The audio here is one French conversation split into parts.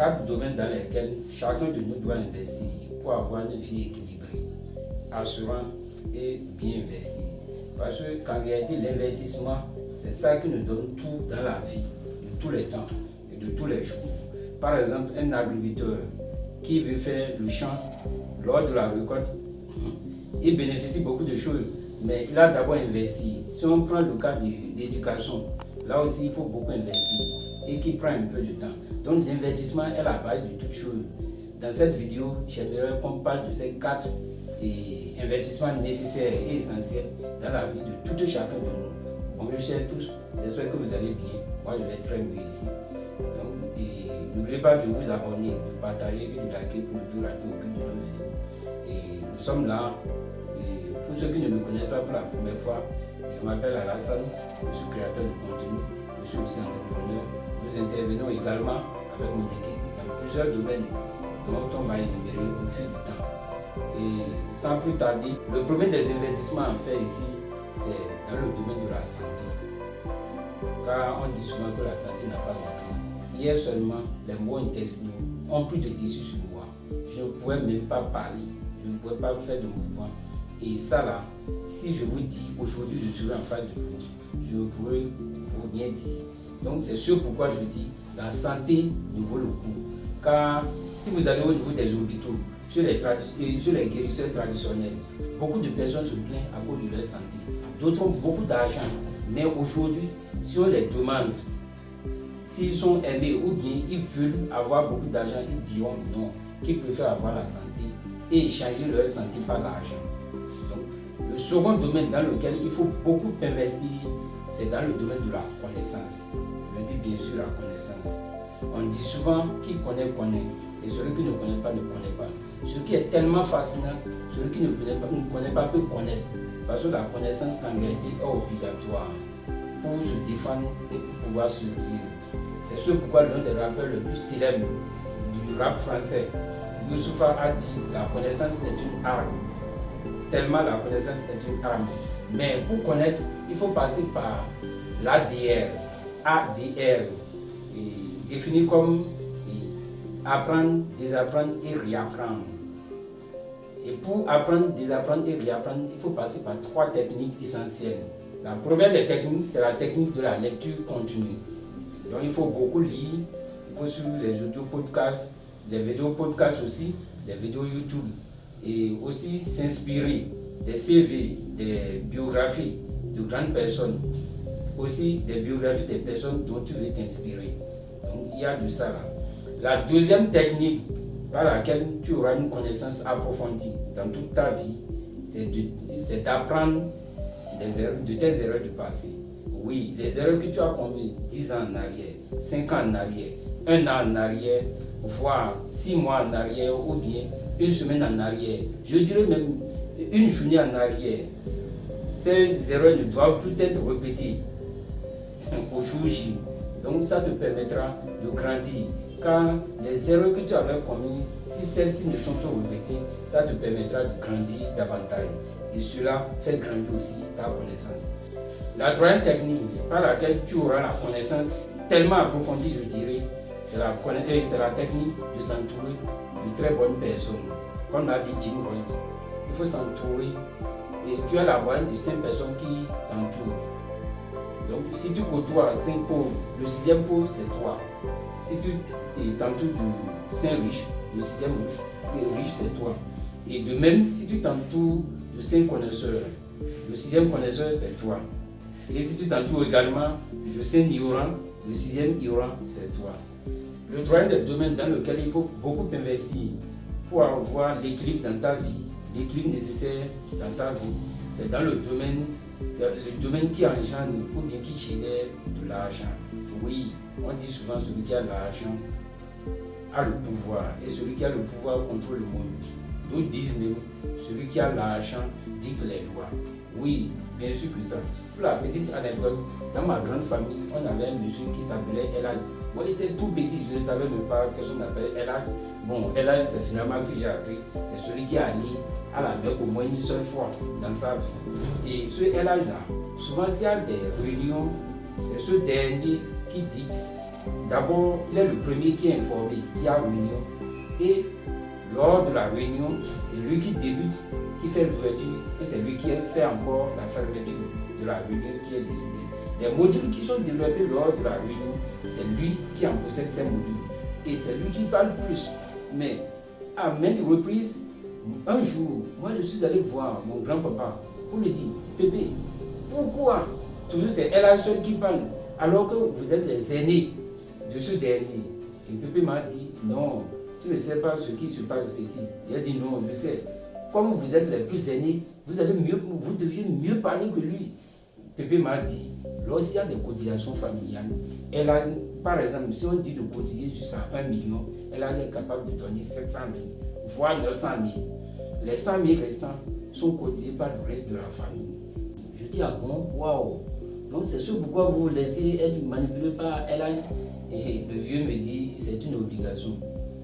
4 domaines dans lesquels chacun de nous doit investir pour avoir une vie équilibrée, assurante et bien investie. Parce qu'en réalité, l'investissement, c'est ça qui nous donne tout dans la vie, de tous les temps et de tous les jours. Par exemple, un agriculteur qui veut faire le champ lors de la récolte, il bénéficie beaucoup de choses, mais il a d'abord investi. Si on prend le cas de l'éducation, là aussi il faut beaucoup investir et qui prend un peu de temps. Donc l'investissement est la base de toute chose. Dans cette vidéo, j'aimerais qu'on parle de ces 4 investissements nécessaires et essentiels dans la vie de tout et chacun de nous. Bonjour chers tous, j'espère que vous allez bien. Moi je vais très mieux ici. Donc, n'oubliez pas de vous abonner, de partager et de liker pour ne plus rater aucune de nos vidéos. Et nous sommes là. Et pour ceux qui ne me connaissent pas pour la première fois, je m'appelle Alassane, je suis créateur de contenu, je suis aussi entrepreneur. Nous intervenons également avec mon équipe dans plusieurs domaines dont on va énumérer au fil du temps. Et sans plus tarder, le premier des investissements à faire ici, c'est dans le domaine de la santé. Car on dit souvent que la santé n'a pas de prix. Hier seulement, les mots intestinaux ont pris de dessus sur moi. Je ne pouvais même pas parler, je ne pouvais pas faire de mouvement. Et ça là, si je vous dis aujourd'hui je serai en face de vous, je ne pourrais vous rien dire. Donc c'est ce pourquoi je dis, la santé nous vaut le coup. Car si vous allez au niveau des hôpitaux, sur les guérisseurs traditionnels, beaucoup de personnes se plaignent à cause de leur santé. D'autres ont beaucoup d'argent, mais aujourd'hui, si on les demande s'ils sont aimés ou bien ils veulent avoir beaucoup d'argent, ils diront non, qu'ils préfèrent avoir la santé et échanger leur santé par l'argent. Donc, le second domaine dans lequel il faut beaucoup investir, c'est dans le domaine de la connaissance. Je dis bien sûr la connaissance. On dit souvent qui connaît, connaît. Et celui qui ne connaît pas, ne connaît pas. Ce qui est tellement fascinant, celui qui ne connaît pas peut connaître. Parce que la connaissance en réalité est obligatoire pour se défendre et pour pouvoir survivre. C'est ce pourquoi l'un des rappeurs les plus célèbres du rap français, Youssoupha, a dit la connaissance est une arme. Tellement la connaissance est une arme. Mais pour connaître, il faut passer par l'ADR. ADR, défini comme apprendre, désapprendre et réapprendre. Et pour apprendre, désapprendre et réapprendre, il faut passer par 3 techniques essentielles. La première des techniques, c'est la technique de la lecture continue. Donc il faut beaucoup lire, il faut suivre les audio podcasts, les vidéos podcasts aussi, les vidéos YouTube. Et aussi s'inspirer des CV, des biographies de grandes personnes. Aussi des biographies des personnes dont tu veux t'inspirer. Donc il y a de ça là. La deuxième technique par laquelle tu auras une connaissance approfondie dans toute ta vie, c'est d'apprendre de tes erreurs du passé. Oui, les erreurs que tu as commises 10 ans en arrière, 5 ans en arrière, 1 an en arrière, voire 6 mois en arrière ou bien une semaine en arrière, je dirais même une journée en arrière. Ces erreurs ne doivent plus être répétées au jour J. Donc ça te permettra de grandir. Car les erreurs que tu avais commises, si celles-ci ne sont pas répétées, ça te permettra de grandir davantage. Et cela fait grandir aussi ta connaissance. La troisième technique par laquelle tu auras la connaissance tellement approfondie, je dirais, c'est la technique de s'entourer de très bonnes personnes. Comme l'a dit Jim Rohn, il faut s'entourer et tu as la moyenne de 5 personnes qui t'entourent. Donc si tu côtoies 5 pauvres, le 6e pauvre c'est toi. Si tu t'entoures de 5 riches, le 6e riche c'est toi. Et de même, si tu t'entoures de 5 connaisseurs, le 6e connaisseur c'est toi. Et si tu t'entoures également de 5 ignorants, le 6e ignorant c'est toi. Le troisième des domaines dans lequel il faut beaucoup investir pour avoir l'équilibre dans ta vie, l'équilibre nécessaire dans ta vie, c'est dans le domaine qui engendre ou bien qui génère de l'argent. Oui, on dit souvent celui qui a l'argent a le pouvoir et celui qui a le pouvoir contrôle le monde. D'autres disent même celui qui a l'argent dicte les lois. Oui, bien sûr que ça. Pour la petite anecdote, dans ma grande famille, on avait un monsieur qui s'appelait Elad. Moi, il était tout petit, je ne savais même pas ce qu'on appelle Elad. Bon, Elad, c'est finalement que j'ai appris. C'est celui qui est allé à la Mecque au moins une seule fois dans sa vie. Et ce Elad-là, souvent s'il y a des réunions, c'est ce dernier qui dicte d'abord, il est le premier qui est informé, qui a réunion. Et lors de la réunion, c'est lui qui débute, qui fait l'ouverture, et c'est lui qui fait encore la fermeture de la réunion qui est décidée. Les modules qui sont développés lors de la réunion, c'est lui qui en possède ces modules. Et c'est lui qui parle plus. Mais à maintes reprises, un jour, moi je suis allé voir mon grand-papa pour lui dire, Pépé, pourquoi toujours c'est elle seule qui parle, alors que vous êtes les aînés de ce dernier? Et Pépé m'a dit, non, tu ne sais pas ce qui se passe, petit. Il a dit, non, je sais. Comme vous êtes les plus aînés, vous deviez mieux parler que lui. Pépé m'a dit, lorsqu'il y a des cotisations familiales, elle a, par exemple, si on dit de cotiser jusqu'à 1 million, elle est capable de donner 700 000, voire 900 000. Les 100 000 restants sont cotisés par le reste de la famille. Je dis, ah bon, waouh. Donc c'est ce pourquoi vous laissez être manipulé par elle. Et le vieux me dit, c'est une obligation.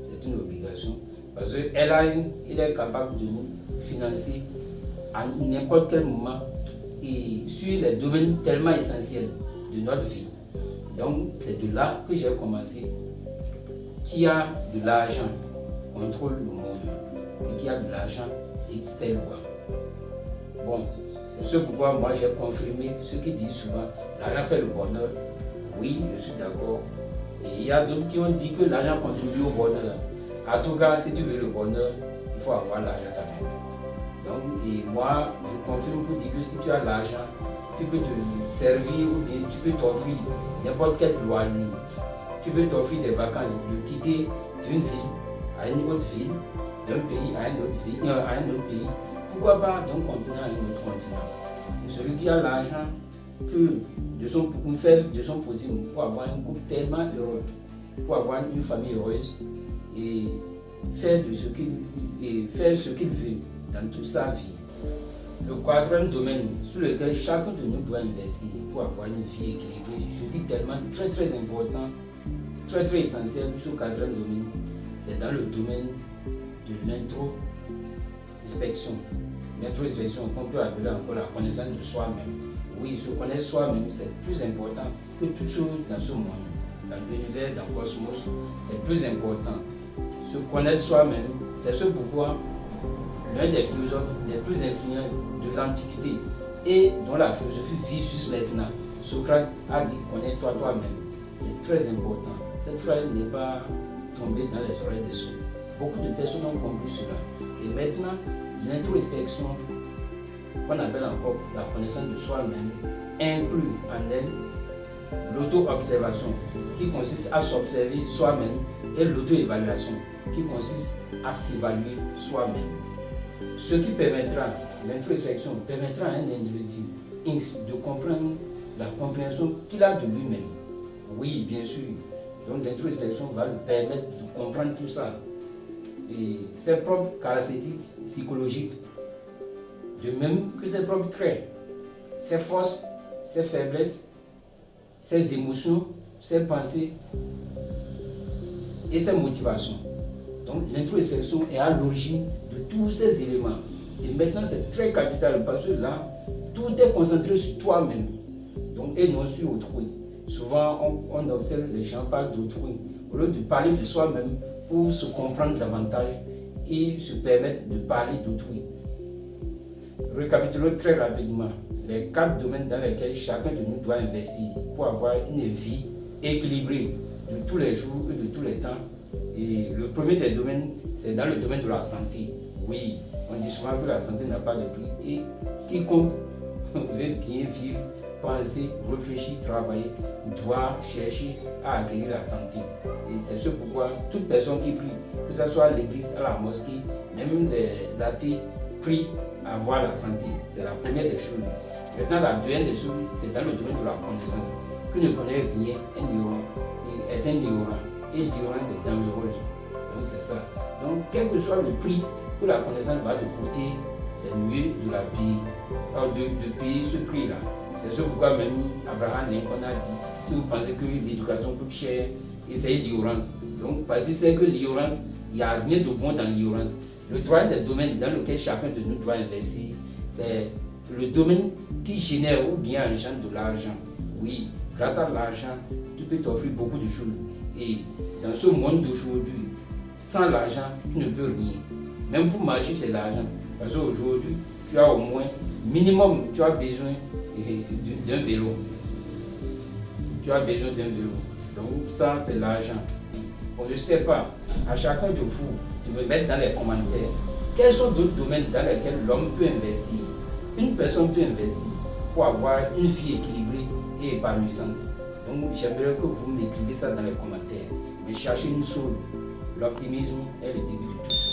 C'est une obligation. Parce qu'il est capable de nous financer à n'importe quel moment et sur les domaines tellement essentiels de notre vie. Donc c'est de là que j'ai commencé. Qui a de l'argent contrôle le monde. Et qui a de l'argent dicte telle loi. Bon, c'est ce pourquoi moi j'ai confirmé ce qui dit souvent, l'argent fait le bonheur. Oui, je suis d'accord. Et il y a d'autres qui ont dit que l'argent contribue au bonheur. En tout cas, si tu veux le bonheur, il faut avoir l'argent quand même. Donc, et moi, je confirme pour dire que si tu as l'argent, tu peux te servir ou bien tu peux t'offrir n'importe quel loisir. Tu peux t'offrir des vacances, de quitter d'une ville à une autre ville, d'un pays à un autre pays. Pourquoi pas d'un continent à un autre continent? Celui qui a l'argent peut faire de son possible pour avoir un couple tellement heureux, pour avoir une famille heureuse et faire ce qu'il veut dans toute sa vie. Le quatrième domaine sur lequel chacun de nous doit investir pour avoir une vie équilibrée, je dis tellement très très important, très très essentiel sur le quatrième domaine, c'est dans le domaine de l'introspection. L'introspection qu'on peut appeler encore la connaissance de soi-même. Oui, se connaître soi-même, c'est plus important que toute chose dans ce monde. Dans l'univers, dans le cosmos, c'est plus important. Se connaître soi-même, c'est ce pourquoi l'un des philosophes les plus influents de l'Antiquité et dont la philosophie vit juste maintenant, Socrate a dit connais-toi toi-même. C'est très important. Cette phrase n'est pas tombée dans les oreilles des sourds. Beaucoup de personnes ont compris cela. Et maintenant, l'introspection, qu'on appelle encore la connaissance de soi-même, inclut en elle l'auto-observation, qui consiste à s'observer soi-même, et l'auto-évaluation, qui consiste à s'évaluer soi-même. Ce qui permettra, l'introspection permettra à un individu de comprendre la compréhension qu'il a de lui-même. Oui, bien sûr. Donc l'introspection va lui permettre de comprendre tout ça. Et ses propres caractéristiques psychologiques, de même que ses propres traits, ses forces, ses faiblesses, ses émotions, ses pensées et ses motivations. Donc l'introspection est à l'origine de tous ces éléments. Et maintenant c'est très capital parce que là, tout est concentré sur toi-même. Donc, et non sur autrui. Souvent on observe les gens parlent d'autrui. Au lieu de parler de soi-même pour se comprendre davantage et se permettre de parler d'autrui. Récapitulons très rapidement les 4 domaines dans lesquels chacun de nous doit investir pour avoir une vie équilibrée de tous les jours et de tous les temps. Et le premier des domaines, c'est dans le domaine de la santé. Oui, on dit souvent que la santé n'a pas de prix. Et quiconque veut bien vivre, penser, réfléchir, travailler, doit chercher à acquérir la santé. Et c'est ce pourquoi toute personne qui prie, que ce soit à l'église, à la mosquée, même les athées, prient à avoir la santé. C'est la première des choses. Maintenant, la deuxième des choses, c'est dans le domaine de la connaissance. Qui ne connaît rien est ignorant. Et l'ignorance est dangereuse. Donc c'est ça. Donc quel que soit le prix que la connaissance va te coûter, c'est mieux de la payer. Alors de payer ce prix-là. C'est ce pourquoi même Abraham Lincoln a dit, si vous pensez que l'éducation coûte cher, essayez l'ignorance. Donc parce que c'est que l'ignorance, il n'y a rien de bon dans l'ignorance. Le troisième des domaines dans lequel chacun de nous doit investir, c'est le domaine qui génère ou bien engendre de l'argent. Oui, grâce à l'argent, tu peux t'offrir beaucoup de choses. Et dans ce monde d'aujourd'hui, sans l'argent, tu ne peux rien. Même pour marcher, c'est l'argent. Parce qu'aujourd'hui, tu as au moins, minimum, tu as besoin d'un vélo. Tu as besoin d'un vélo. Donc ça, c'est l'argent. Je ne sais pas, à chacun de vous, de me mettre dans les commentaires quels sont d'autres domaines dans lesquels l'homme peut investir. Une personne peut investir pour avoir une vie équilibrée et épanouissante. Donc j'aimerais que vous m'écriviez ça dans les commentaires. Mais cherchez une chose, l'optimisme est le début de tout ça.